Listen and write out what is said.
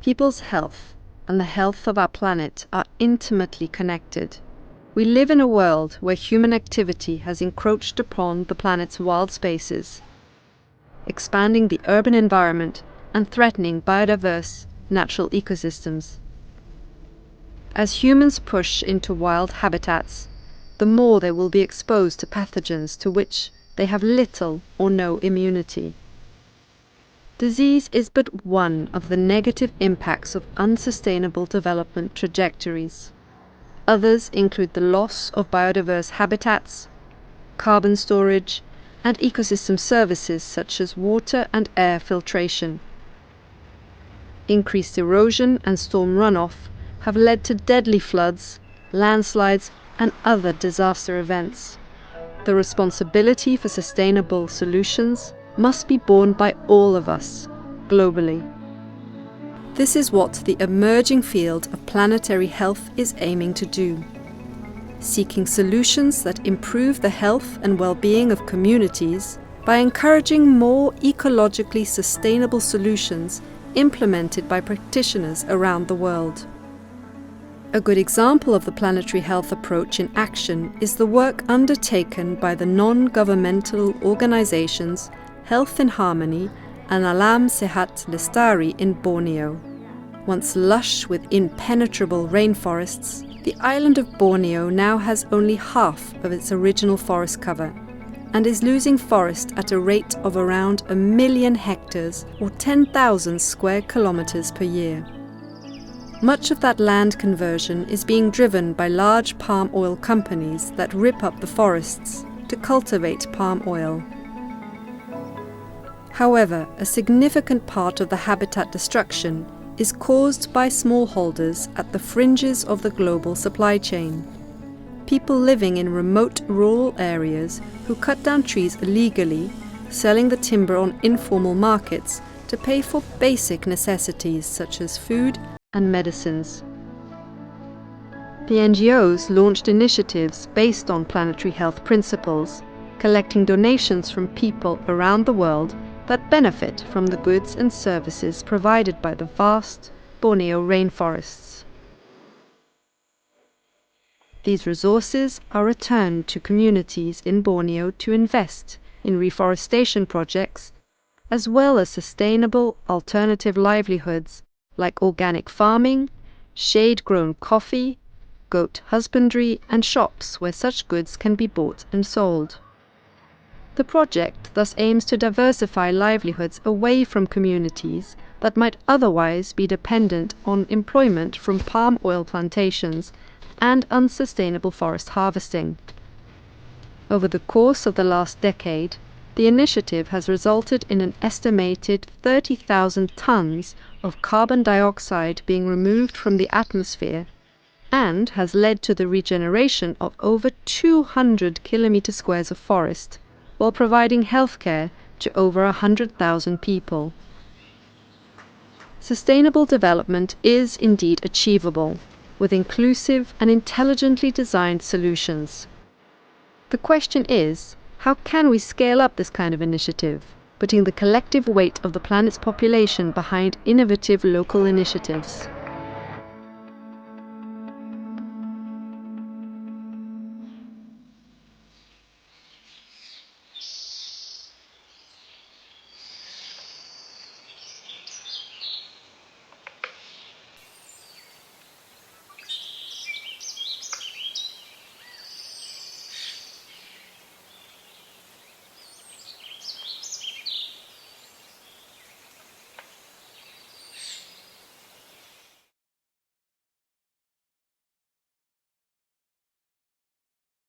People's health and the health of our planet are intimately connected. We live in a world where human activity has encroached upon the planet's wild spaces, expanding the urban environment and threatening biodiverse natural ecosystems. As humans push into wild habitats, the more they will be exposed to pathogens to which they have little or no immunity. Disease is but one of the negative impacts of unsustainable development trajectories. Others include the loss of biodiverse habitats, carbon storage, and ecosystem services such as water and air filtration. Increased erosion and storm runoff have led to deadly floods, landslides, and other disaster events. The responsibility for sustainable solutions must be borne by all of us, globally. This is what the emerging field of planetary health is aiming to do, seeking solutions that improve the health and well-being of communities by encouraging more ecologically sustainable solutions implemented by practitioners around the world. A good example of the planetary health approach in action is the work undertaken by the non-governmental organizations Health in Harmony and Alam Sehat Lestari in Borneo. Once lush with impenetrable rainforests, the island of Borneo now has only half of its original forest cover and is losing forest at a rate of around 1 million hectares or 10,000 square kilometers per year. Much of that land conversion is being driven by large palm oil companies that rip up the forests to cultivate palm oil. However, a significant part of the habitat destruction is caused by smallholders at the fringes of the global supply chain. People living in remote rural areas who cut down trees illegally, selling the timber on informal markets to pay for basic necessities such as food and medicines. The NGOs launched initiatives based on planetary health principles, collecting donations from people around the world that benefit from the goods and services provided by the vast Borneo rainforests. These resources are returned to communities in Borneo to invest in reforestation projects, as well as sustainable alternative livelihoods like organic farming, shade-grown coffee, goat husbandry, and shops where such goods can be bought and sold. The project thus aims to diversify livelihoods away from communities that might otherwise be dependent on employment from palm oil plantations and unsustainable forest harvesting. Over the course of the last decade, the initiative has resulted in an estimated 30,000 tons of carbon dioxide being removed from the atmosphere and has led to the regeneration of over 200 kilometer squares of forest, while providing healthcare to over 100,000 people. Sustainable development is indeed achievable, with inclusive and intelligently designed solutions. The question is, how can we scale up this kind of initiative, putting the collective weight of the planet's population behind innovative local initiatives?